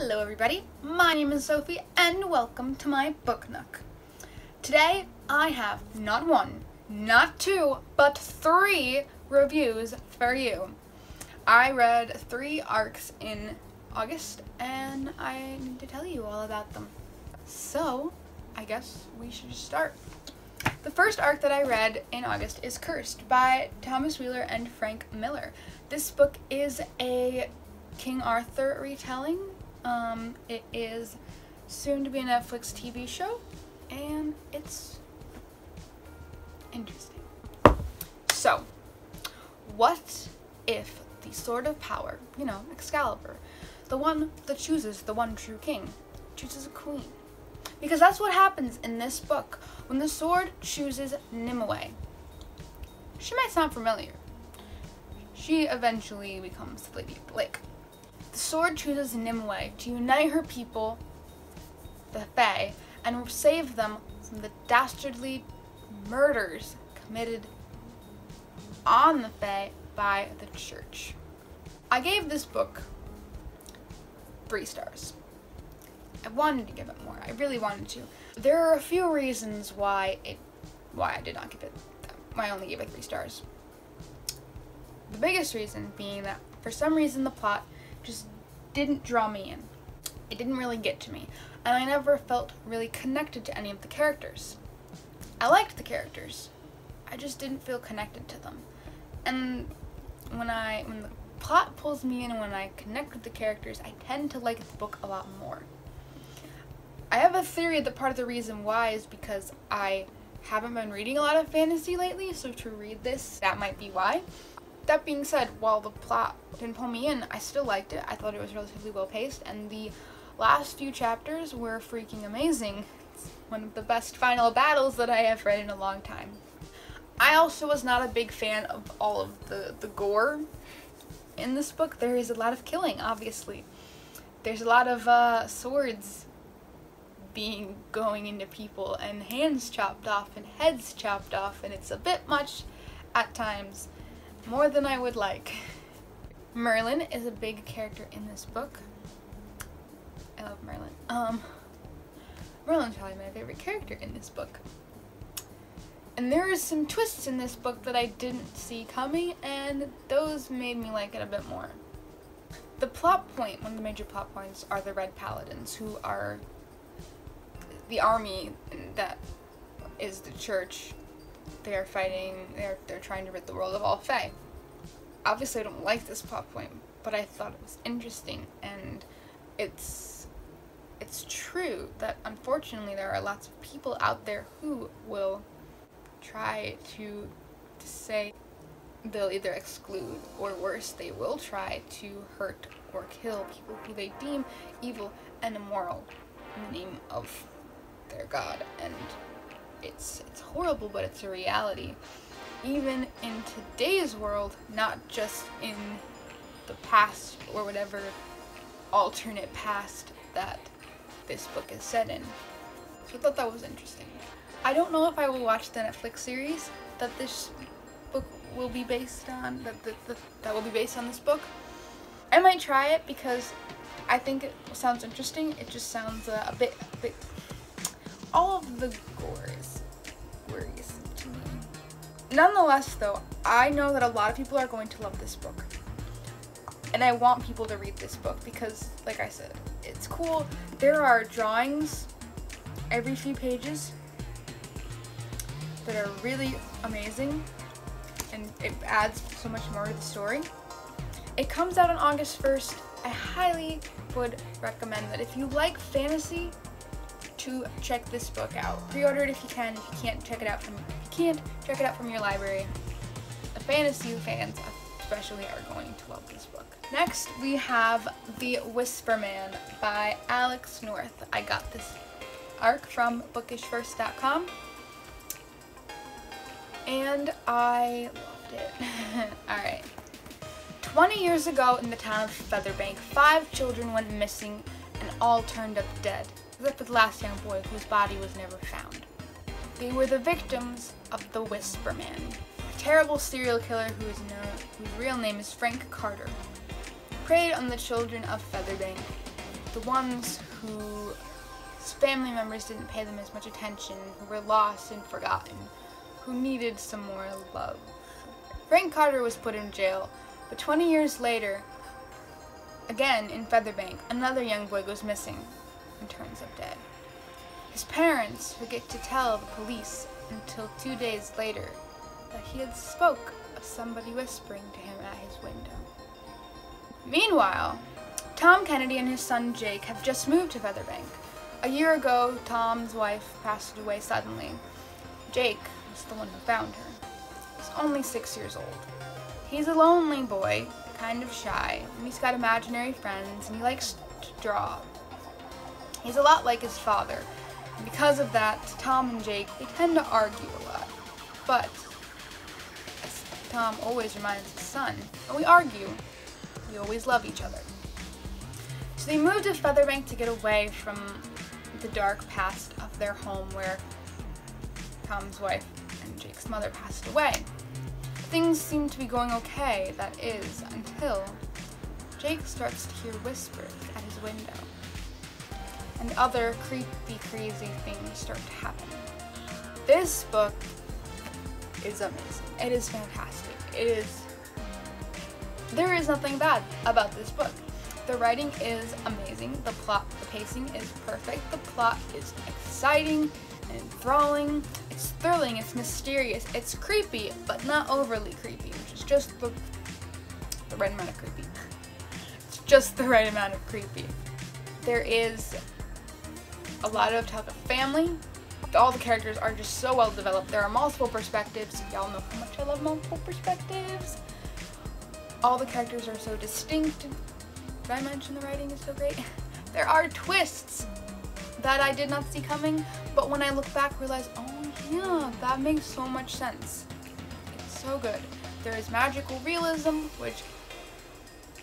Hello everybody, my name is Sophie and welcome to my book nook. Today I have not one, not two, but 3 reviews for you. I read 3 arcs in August and I need to tell you all about them. So I guess we should just start. The first arc that I read in August is Cursed by Thomas Wheeler and Frank Miller. This book is a King Arthur retelling. It is soon to be a Netflix TV show, and it's interesting. So, what if the Sword of Power, Excalibur, the one that chooses the one true king, chooses a queen? Because that's what happens in this book when the sword chooses Nimue. She might sound familiar. She eventually becomes the Lady of the Lake. The sword chooses Nimue to unite her people, the Fae, and save them from the dastardly murders committed on the Fae by the church. I gave this book 3 stars. I wanted to give it more. I really wanted to. There are a few reasons why I did not give it. Why I only gave it 3 stars. The biggest reason being that for some reason the plot just didn't draw me in. It didn't really get to me, and I never felt really connected to any of the characters. I liked the characters, I just didn't feel connected to them. And when the plot pulls me in and when I connect with the characters, I tend to like the book a lot more. I have a theory that part of the reason why is because I haven't been reading a lot of fantasy lately, so to read this, that might be why. That being said, while the plot didn't pull me in, I still liked it. I thought it was relatively well paced, and the last few chapters were freaking amazing. It's one of the best final battles that I have read in a long time. I also was not a big fan of all of the gore in this book. There is a lot of killing, obviously. There's a lot of swords going into people, and hands chopped off, and heads chopped off, and it's a bit much at times. More than I would like. Merlin is a big character in this book. I love Merlin. Merlin's probably my favorite character in this book. And there is some twists in this book that I didn't see coming, and those made me like it a bit more. The plot point, one of the major plot points, are the Red Paladins, who are the army that is the church. They are fighting, they're trying to rid the world of all Fae. Obviously I don't like this plot point, but I thought it was interesting, and it's true that unfortunately there are lots of people out there who will try to say they'll either exclude, or worse, they will try to hurt or kill people who they deem evil and immoral in the name of their god, and it's horrible, but it's a reality. Even in today's world, not just in the past or whatever alternate past that this book is set in. So I thought that was interesting. I don't know if I will watch the Netflix series that this book will be based on, that will be based on this book. I might try it because I think it sounds interesting. It just sounds a bit all of the gore is worrisome to me. Nonetheless, though, I know that a lot of people are going to love this book. And I want people to read this book because, like I said, it's cool. There are drawings every few pages that are really amazing, and it adds so much more to the story. It comes out on August 1st. I highly would recommend that if you like fantasy, to check this book out. Pre-order it if you can. If you can't, check it out from your library. The fantasy fans especially are going to love this book. Next, we have The Whisper Man by Alex North. I got this arc from bookishverse.com and I loved it. Alright. 20 years ago in the town of Featherbank, 5 children went missing and all turned up dead, except for the last young boy whose body was never found. They were the victims of the Whisper Man, a terrible serial killer whose real name is Frank Carter. Preyed on the children of Featherbank the ones whose family members didn't pay them as much attention, who were lost and forgotten, who needed some more love. Frank Carter was put in jail, but 20 years later, again in Featherbank, another young boy goes missing and turns up dead. His parents forget to tell the police until 2 days later that he had spoke of somebody whispering to him at his window. Meanwhile, Tom Kennedy and his son Jake have just moved to Featherbank. A year ago, Tom's wife passed away suddenly. Jake was the one who found her. He's only 6 years old. He's a lonely boy, kind of shy, and he's got imaginary friends, and he likes to draw. He's a lot like his father, and because of that, Tom and Jake, they tend to argue a lot. But, as Tom always reminds his son, when we argue, we always love each other. So they moved to Featherbank to get away from the dark past of their home where Tom's wife and Jake's mother passed away. Things seem to be going okay, that is, until Jake starts to hear whispers at his window. And other creepy, crazy things start to happen. This book is amazing. It is fantastic. There is nothing bad about this book. The writing is amazing. The pacing is perfect. The plot is exciting and enthralling. It's thrilling, it's mysterious, it's creepy, but not overly creepy, which is just the right amount of creepy. It's just the right amount of creepy. There is a lot of talk of family. All the characters are just so well developed. There are multiple perspectives. Y'all know how much I love multiple perspectives. All the characters are so distinct. Did I mention the writing is so great? There are twists that I did not see coming, but when I look back, realize, oh yeah, that makes so much sense. It's so good. There is magical realism, which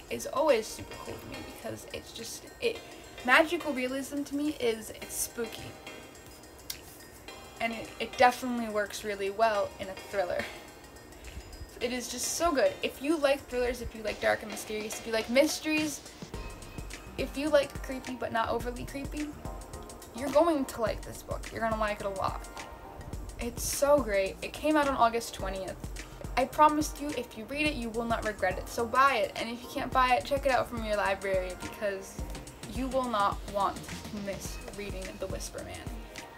is always super cool to me because it's just, magical realism to me it's spooky. And it definitely works really well in a thriller. It is just so good. If you like thrillers, if you like dark and mysterious, if you like mysteries, if you like creepy but not overly creepy, you're going to like this book. You're going to like it a lot. It's so great. It came out on August 20th. I promised you, if you read it, you will not regret it. So buy it. And if you can't buy it, check it out from your library because you will not want to miss reading The Whisper Man.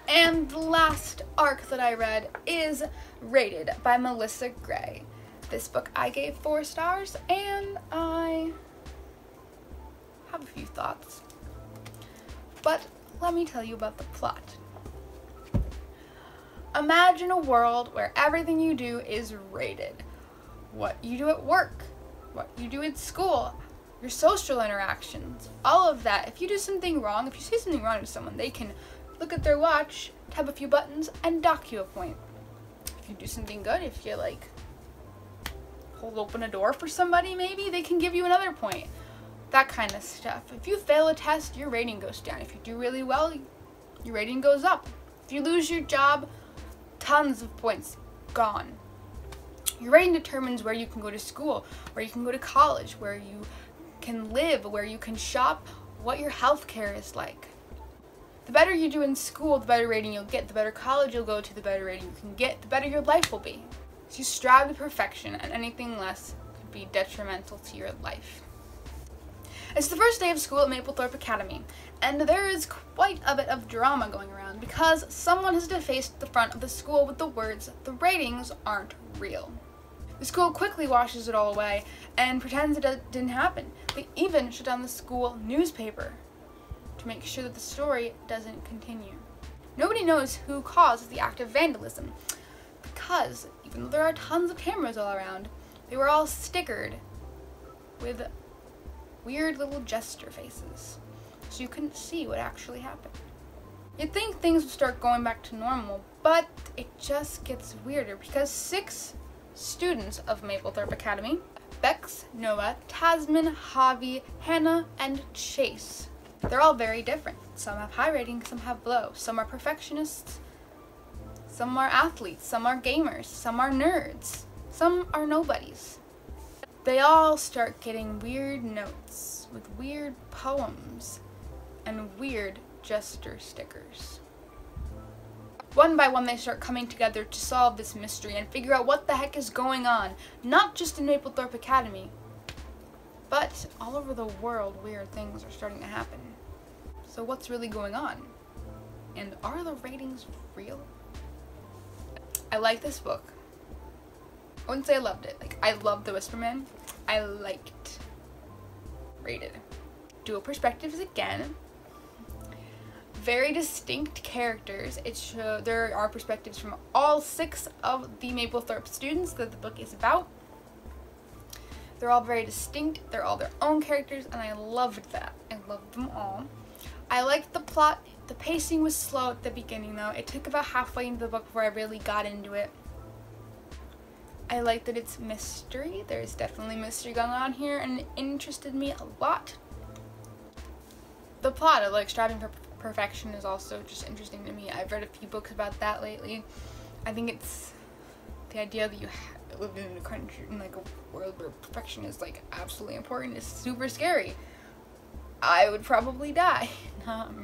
And the last arc that I read is Rated by Melissa Gray. This book I gave 4 stars, and I have a few thoughts. But let me tell you about the plot. Imagine a world where everything you do is rated. What you do at work, what you do at school, your social interactions, all of that. If you do something wrong, if you say something wrong to someone, they can look at their watch, tap a few buttons, and dock you a point. If you do something good, if you like hold open a door for somebody, maybe they can give you another point. That kind of stuff. If you fail a test, your rating goes down. If you do really well, your rating goes up. If you lose your job, tons of points gone. Your rating determines where you can go to school, where you can go to college, where you can live, where you can shop, what your health care is like. The better you do in school, the better rating you'll get. The better college you'll go to, the better rating you can get, the better your life will be. So you strive to perfection, and anything less could be detrimental to your life. It's the first day of school at Maplethorpe Academy, and there is quite a bit of drama going around because someone has defaced the front of the school with the words, "The ratings aren't real." The school quickly washes it all away and pretends it didn't happen. They even shut down the school newspaper to make sure that the story doesn't continue. Nobody knows who caused the act of vandalism because even though there are tons of cameras all around, they were all stickered with weird little gesture faces, so you couldn't see what actually happened. You'd think things would start going back to normal, but it just gets weirder because 6 students of Maplethorpe Academy, Bex, Noah, Tasman, Javi, Hannah, and Chase, they're all very different. Some have high ratings, some have low. Some are perfectionists, some are athletes, some are gamers, some are nerds, some are nobodies. They all start getting weird notes with weird poems and weird gesture stickers. One by one, they start coming together to solve this mystery and figure out what the heck is going on, not just in Maplethorpe Academy, but all over the world. Weird things are starting to happen. So what's really going on? And are the ratings real? I like this book. I wouldn't say I loved it. Like, I loved The Whisperman. I liked. Rated. Dual perspectives again. Very distinct characters. There are perspectives from all 6 of the Maplethorpe students that the book is about. They're all very distinct. They're all their own characters, and I loved that. I loved them all. I liked the plot. The pacing was slow at the beginning, though. It took about halfway into the book before I really got into it. I like that it's mystery. There's definitely mystery going on here, and it interested me a lot. The plot of, like, striving for perfection is also just interesting to me. I've read a few books about that lately. I think it's the idea that you live in a country, in like a world where perfection is like absolutely important, is super scary. I would probably die.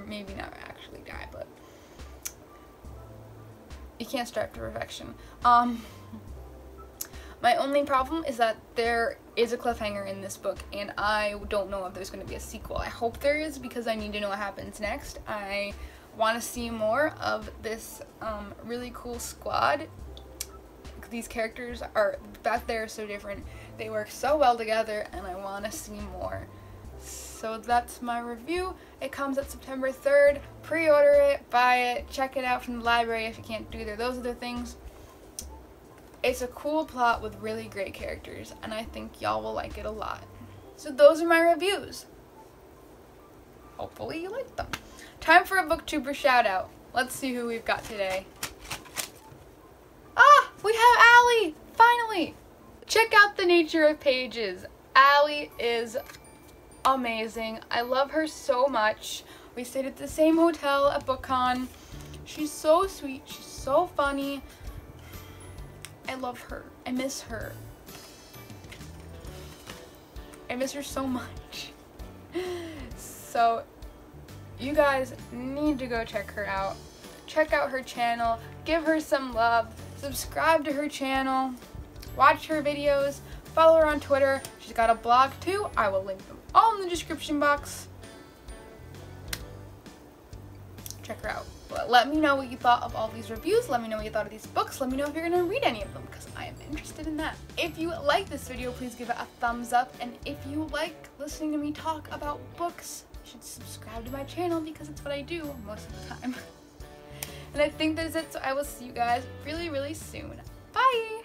Maybe not actually die, but you can't strive for perfection. My only problem is that there is a cliffhanger in this book, and I don't know if there's going to be a sequel. I hope there is, because I need to know what happens next. I want to see more of this really cool squad. These characters are back there so different. They work so well together, and I want to see more. So that's my review. It comes out September 3rd. Pre-order it, buy it, check it out from the library if you can't do either of those other things. It's a cool plot with really great characters, and I think y'all will like it a lot. So those are my reviews. Hopefully you like them. Time for a Booktuber shout out. Let's see who we've got today. Ah, we have Allie! Finally! Check out The Nature of Pages. Allie is amazing. I love her so much. We stayed at the same hotel at BookCon. She's so sweet. She's so funny. I love her. I miss her. I miss her so much. So, you guys need to go check her out. Check out her channel. Give her some love. Subscribe to her channel. Watch her videos. Follow her on Twitter. She's got a blog too. I will link them all in the description box. Check her out. But let me know what you thought of all these reviews. Let me know what you thought of these books. Let me know if you're going to read any of them, because I am interested in that. If you like this video, please give it a thumbs up. And if you like listening to me talk about books, you should subscribe to my channel, because it's what I do most of the time. And I think that is it, so I will see you guys really, really soon. Bye!